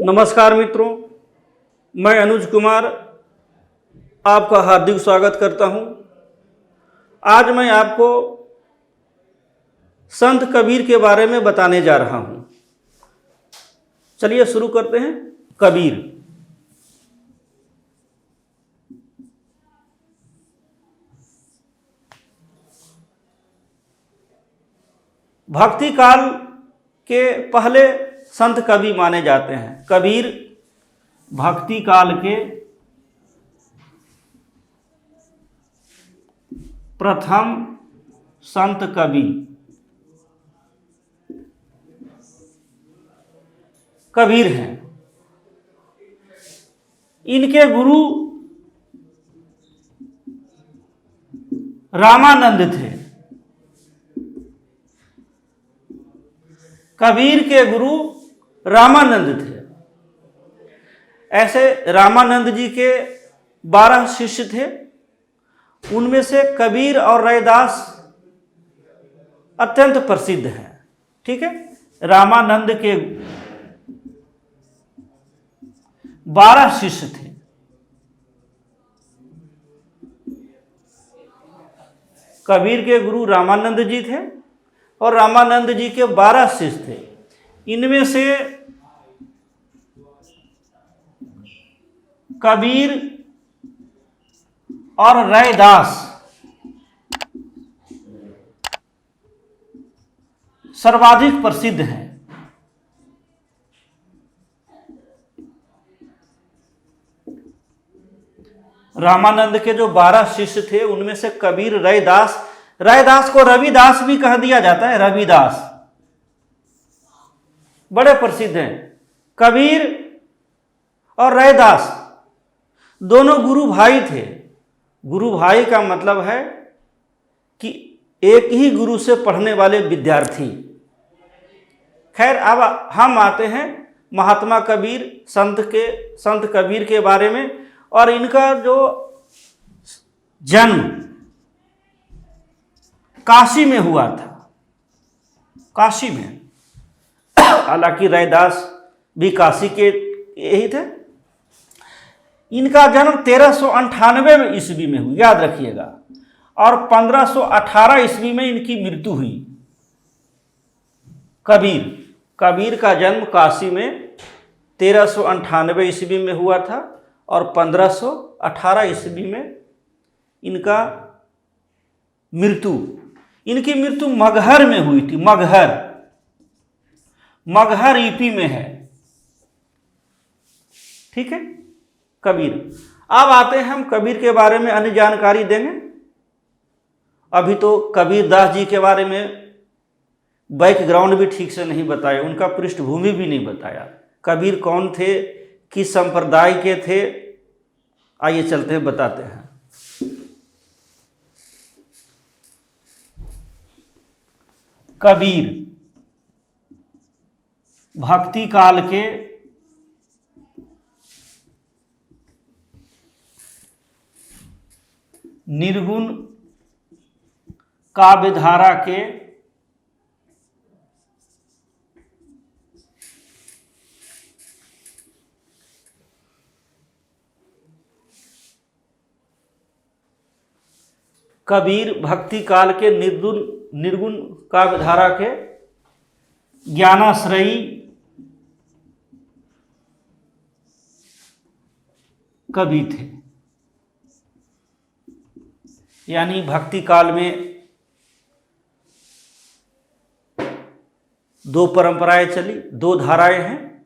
नमस्कार मित्रों, मैं अनुज कुमार आपका हार्दिक स्वागत करता हूं। आज मैं आपको संत कबीर के बारे में बताने जा रहा हूं। चलिए शुरू करते हैं। कबीर भक्ति काल के पहले संत कवि माने जाते हैं। कबीर भक्ति काल के प्रथम संत कवि कबीर हैं। इनके गुरु रामानंद थे। कबीर के गुरु रामानंद थे। ऐसे रामानंद जी के 12 शिष्य थे। उनमें से कबीर और रैदास अत्यंत प्रसिद्ध हैं। ठीक है, रामानंद के 12 शिष्य थे। कबीर के गुरु रामानंद जी थे और रामानंद जी के 12 शिष्य थे। इनमें से कबीर और रैदास सर्वाधिक प्रसिद्ध हैं। रामानंद के जो 12 शिष्य थे उनमें से कबीर, रैदास को रविदास भी कह दिया जाता है। रविदास बड़े प्रसिद्ध हैं। कबीर और रैदास दोनों गुरु भाई थे। गुरु भाई का मतलब है कि एक ही गुरु से पढ़ने वाले विद्यार्थी। खैर, अब हम आते हैं महात्मा कबीर, संत कबीर के बारे में। और इनका जो जन्म काशी में हुआ था। काशी में, हालांकि रैदास भी काशी के यही थे। इनका जन्म 1398 ईस्वी में हुआ, याद रखिएगा। और 1518 ईस्वी में इनकी मृत्यु हुई। कबीर का जन्म काशी में 1398 ईस्वी में हुआ था और 1518 ईस्वी में इनका इनकी मृत्यु मगहर में हुई थी। मगहर यूपी में है। ठीक है, कबीर। अब आते हैं हम कबीर के बारे में अन्य जानकारी देंगे। अभी तो कबीरदास जी के बारे में बैकग्राउंड भी ठीक से नहीं बताया, उनका पृष्ठभूमि भी नहीं बताया। कबीर कौन थे, किस संप्रदाय के थे, आइए चलते हैं, बताते हैं। कबीर भक्ति काल के निर्गुण काव्यधारा के कबीर भक्ति काल के निर्गुण काव्यधारा के ज्ञानाश्रयी कवि थे। यानी भक्ति काल में 2 परंपराएं चली, 2 धाराएं हैं,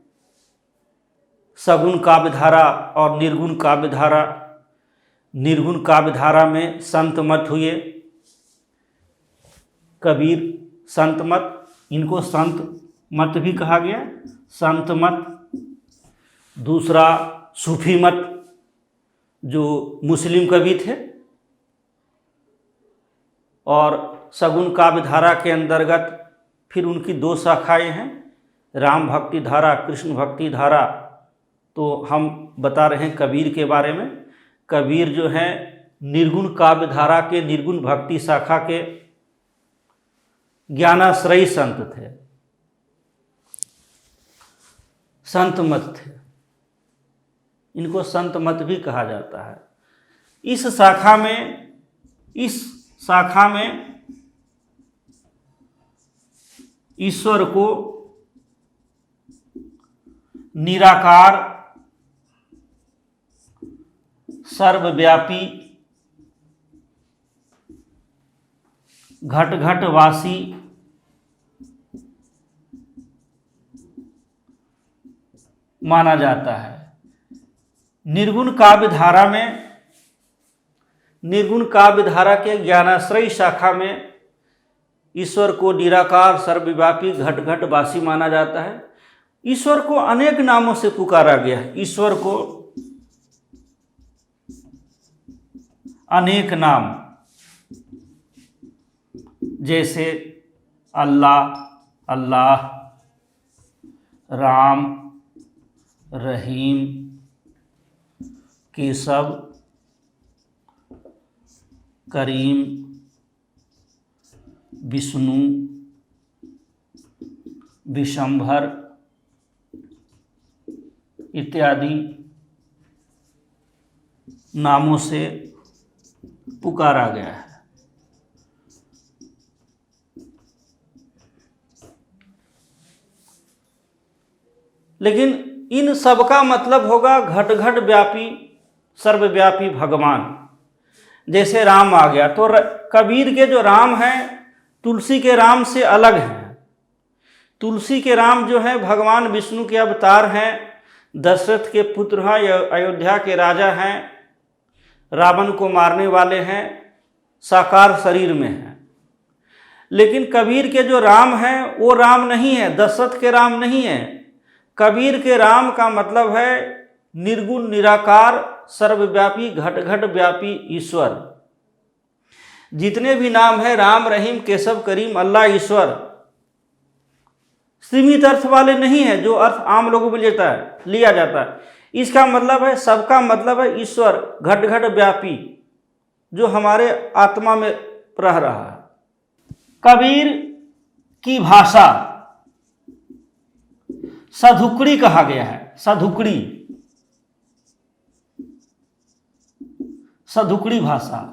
सगुण काव्यधारा और निर्गुण काव्यधारा। निर्गुण काव्यधारा में संत मत हुए। कबीर संत मत, इनको संत मत भी कहा गया, संत मत। दूसरा सूफी मत, जो मुस्लिम कवि थे। और सगुण काव्यधारा के अंतर्गत फिर उनकी 2 शाखाएं हैं, राम भक्ति धारा, कृष्ण भक्ति धारा। तो हम बता रहे हैं कबीर के बारे में। कबीर जो हैं निर्गुण काव्यधारा के निर्गुण भक्ति शाखा के ज्ञानाश्रयी संत थे। संत मत थे। इनको संत मत भी कहा जाता है। इस शाखा में ईश्वर को निराकार, सर्वव्यापी, घट घटवासी, माना जाता है। निर्गुण काव्य धारा के ज्ञानाश्रयी शाखा में ईश्वर को निराकार, सर्वव्यापी, घट घटवासी माना जाता है। ईश्वर को अनेक नामों से पुकारा गया है। ईश्वर को अनेक नाम, जैसे अल्लाह, अल्लाह, राम, रहीम, केशव, करीम, विष्णु, विशंभर इत्यादि नामों से पुकारा गया है। लेकिन इन सब का मतलब होगा घट घट व्यापी, सर्वव्यापी भगवान। जैसे राम आ गया तो कबीर के जो राम हैं तुलसी के राम से अलग हैं। तुलसी के राम जो हैं भगवान विष्णु के अवतार हैं, दशरथ के पुत्र हैं, अयोध्या के राजा हैं, रावण को मारने वाले हैं, साकार शरीर में हैं। लेकिन कबीर के जो राम हैं वो राम नहीं है, दशरथ के राम नहीं है। कबीर के राम का मतलब है निर्गुण, निराकार, सर्वव्यापी, घट घट व्यापी ईश्वर। जितने भी नाम है राम, रहीम, केशव, करीम, अल्लाह, ईश्वर, सीमित अर्थ वाले नहीं है जो अर्थ आम लोगों में लिया जाता है। इसका मतलब है, सबका मतलब है ईश्वर, घट घट व्यापी, जो हमारे आत्मा में रह रहा है। कबीर की भाषा सधुकड़ी कहा गया है। सधुकड़ी भाषा।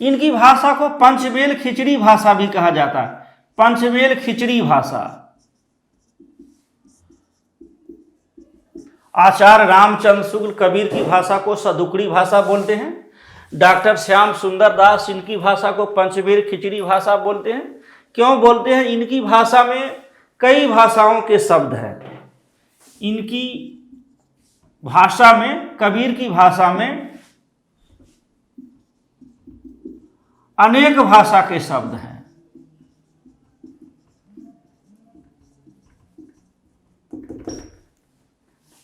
इनकी भाषा को पंचमेल खिचड़ी भाषा भी कहा जाता है। पंचमेल खिचड़ी भाषा। आचार्य रामचंद्र शुक्ल कबीर की भाषा को सधुकड़ी भाषा बोलते हैं। डॉक्टर श्याम सुंदर दास इनकी भाषा को पंचमेल खिचड़ी भाषा बोलते हैं। क्यों बोलते हैं? इनकी भाषा में कई भाषाओं के शब्द हैं। इनकी भाषा में, कबीर की भाषा में अनेक भाषा के शब्द हैं।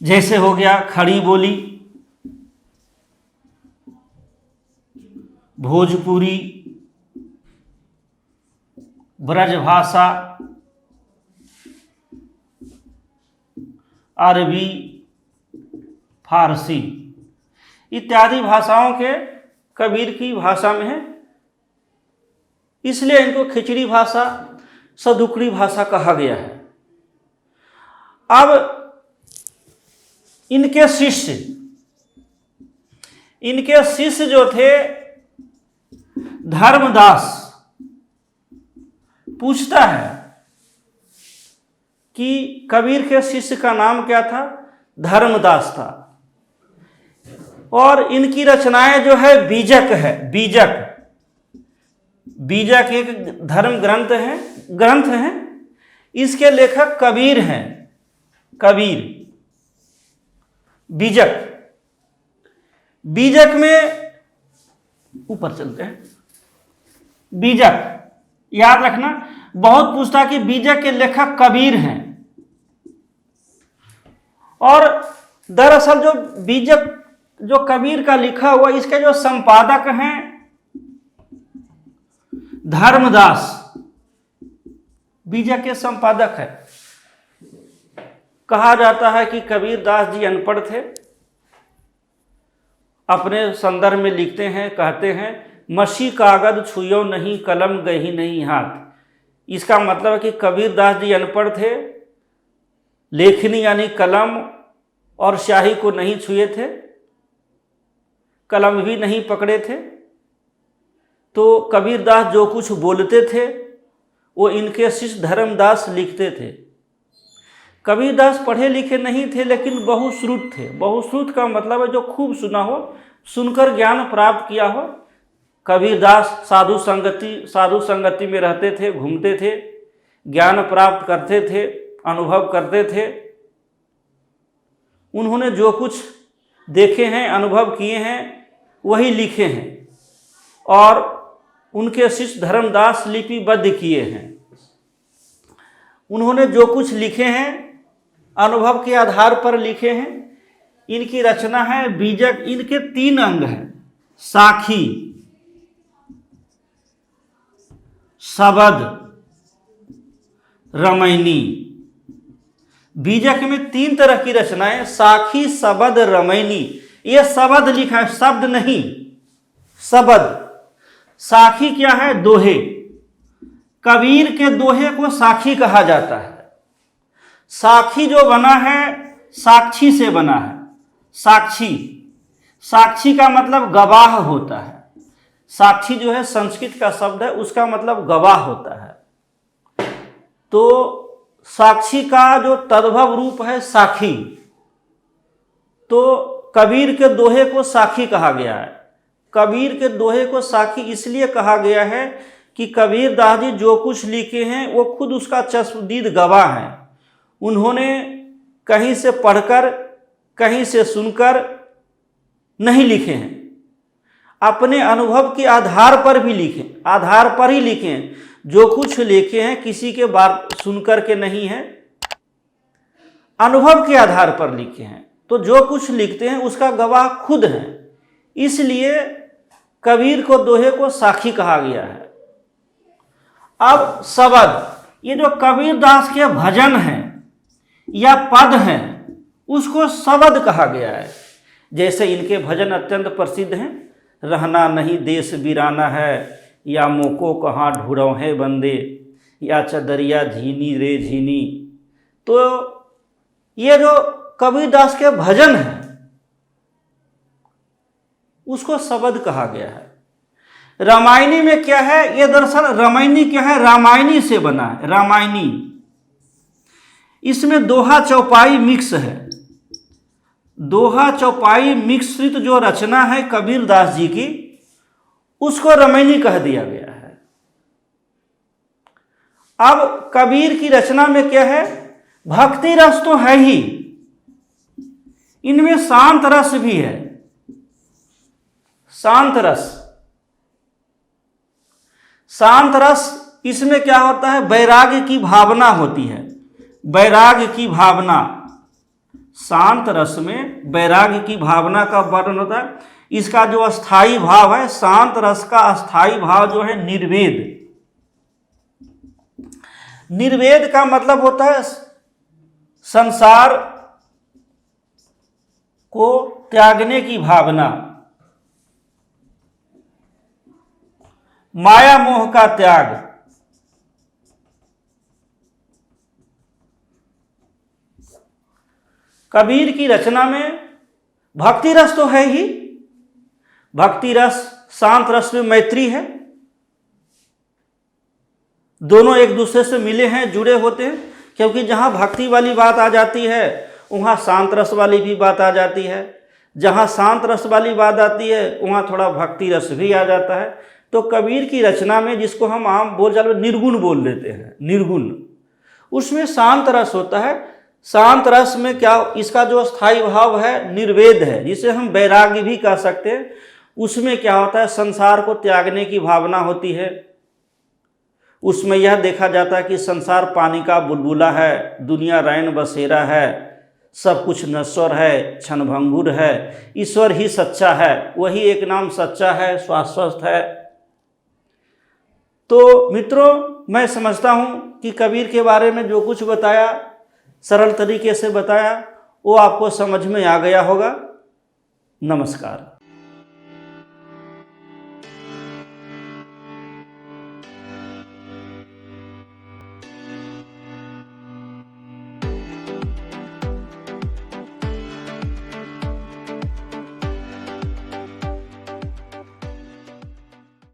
जैसे हो गया खड़ी बोली, भोजपुरी, ब्रजभाषा, अरबी, फारसी इत्यादि भाषाओं के कबीर की भाषा में है। इसलिए इनको खिचड़ी भाषा, सधुकड़ी भाषा कहा गया है। अब इनके शिष्य जो थे धर्मदास, पूछता है कि कबीर के शिष्य का नाम क्या था? धर्मदास था। और इनकी रचनाएं जो है बीजक एक धर्म ग्रंथ है। इसके लेखक कबीर हैं। कबीर बीजक में ऊपर चलते हैं। बीजक याद रखना, बहुत पूछता कि बीजक के लेखक कबीर हैं। और दरअसल जो बीजक, जो कबीर का लिखा हुआ, इसके जो संपादक हैं धर्मदास, बीजक के संपादक है। कहा जाता है कि कबीर दास जी अनपढ़ थे। अपने संदर्भ में लिखते हैं, कहते हैं, मसी कागज छुयो नहीं, कलम गही नहीं हाथ। इसका मतलब है कि कबीर दास जी अनपढ़ थे, लेखनी यानी कलम और स्याही को नहीं छुए थे, कलम भी नहीं पकड़े थे। तो कबीरदास जो कुछ बोलते थे वो इनके शिष्य धर्मदास लिखते थे। कबीरदास पढ़े लिखे नहीं थे लेकिन बहुश्रुत थे। बहुश्रुत का मतलब है जो खूब सुना हो, सुनकर ज्ञान प्राप्त किया हो। कबीरदास साधु संगति में रहते थे, घूमते थे, ज्ञान प्राप्त करते थे, अनुभव करते थे। उन्होंने जो कुछ देखे हैं, अनुभव किए हैं, वही लिखे हैं और उनके शिष्य धर्मदास लिपिबद्ध किए हैं। उन्होंने जो कुछ लिखे हैं अनुभव के आधार पर लिखे हैं। इनकी रचना है बीजक। इनके 3 अंग हैं, साखी, शबद, रमैनी। बीजक में 3 तरह की रचनाएं, साखी, शबद, रमैनी। ये शबद लिखा है, शब्द नहीं, शबद। साखी क्या है? दोहे। कबीर के दोहे को साखी कहा जाता है। साखी जो बना है साक्षी से बना है। साक्षी, साक्षी का मतलब गवाह होता है। साक्षी जो है संस्कृत का शब्द है, उसका मतलब गवाह होता है। तो साक्षी का जो तद्भव रूप है साखी, तो कबीर के दोहे को साखी कहा गया है। कबीर के दोहे को साखी इसलिए कहा गया है कि कबीरदास जी जो कुछ लिखे हैं वो खुद उसका चश्मदीद गवाह हैं। उन्होंने कहीं से पढ़कर, कहीं से सुनकर नहीं लिखे हैं, अपने अनुभव के आधार पर भी लिखे, आधार पर ही लिखे हैं। जो कुछ लिखे हैं किसी के बात सुनकर के नहीं है, अनुभव के आधार पर लिखे हैं। तो जो कुछ लिखते हैं उसका गवाह खुद है, इसलिए कबीर को दोहे को साखी कहा गया है। अब शबद, ये जो कबीरदास के भजन हैं या पद हैं उसको शबद कहा गया है। जैसे इनके भजन अत्यंत प्रसिद्ध हैं, रहना नहीं देश वीराना है, या मोको कहाँ ढूंढो है बंदे, या चदरिया झीनी रे झीनी। तो ये जो कबीरदास के भजन हैं उसको शबद कहा गया है। रामायणी में क्या है? ये दरअसल रामायणी क्या है? रामायणी से बना है, रामायणी। इसमें दोहा चौपाई मिक्स है। दोहा चौपाई मिश्रित जो रचना है कबीरदास जी की, उसको रामायणी कह दिया गया है। अब कबीर की रचना में क्या है? भक्ति रस तो है ही, इनमें शांत रस भी है। शांत रस, शांत रस इसमें क्या होता है? वैराग्य की भावना होती है, वैराग्य की भावना। शांत रस में वैराग्य की भावना का वर्णन होता है। इसका जो अस्थाई भाव है, शांत रस का अस्थाई भाव जो है निर्वेद। निर्वेद का मतलब होता है संसार को त्यागने की भावना, माया मोह का त्याग। कबीर की रचना में भक्ति रस तो है ही, भक्ति रस, शांत रस में मैत्री है। दोनों एक दूसरे से मिले हैं, जुड़े होते हैं। क्योंकि जहाँ भक्ति वाली बात आ जाती है वहाँ शांत रस वाली भी बात आ जाती है, जहाँ शांत रस वाली बात आती है वहाँ थोड़ा भक्ति रस भी आ जाता है। तो कबीर की रचना में, जिसको हम आम बोलचाल में निर्गुण बोल देते हैं, निर्गुण, उसमें शांत रस होता है। शांत रस में क्या, इसका जो स्थायी भाव है निर्वेद है, जिसे हम वैराग्य भी कह सकते हैं। उसमें क्या होता है? संसार को त्यागने की भावना होती है। उसमें यह देखा जाता है कि संसार पानी का बुलबुला है, दुनिया रैन बसेरा है, सब कुछ नश्वर है, क्षणभंगुर है, ईश्वर ही सच्चा है, वही एक नाम सच्चा है, शाश्वत है। तो मित्रों, मैं समझता हूँ कि कबीर के बारे में जो कुछ बताया, सरल तरीके से बताया, वो आपको समझ में आ गया होगा। नमस्कार।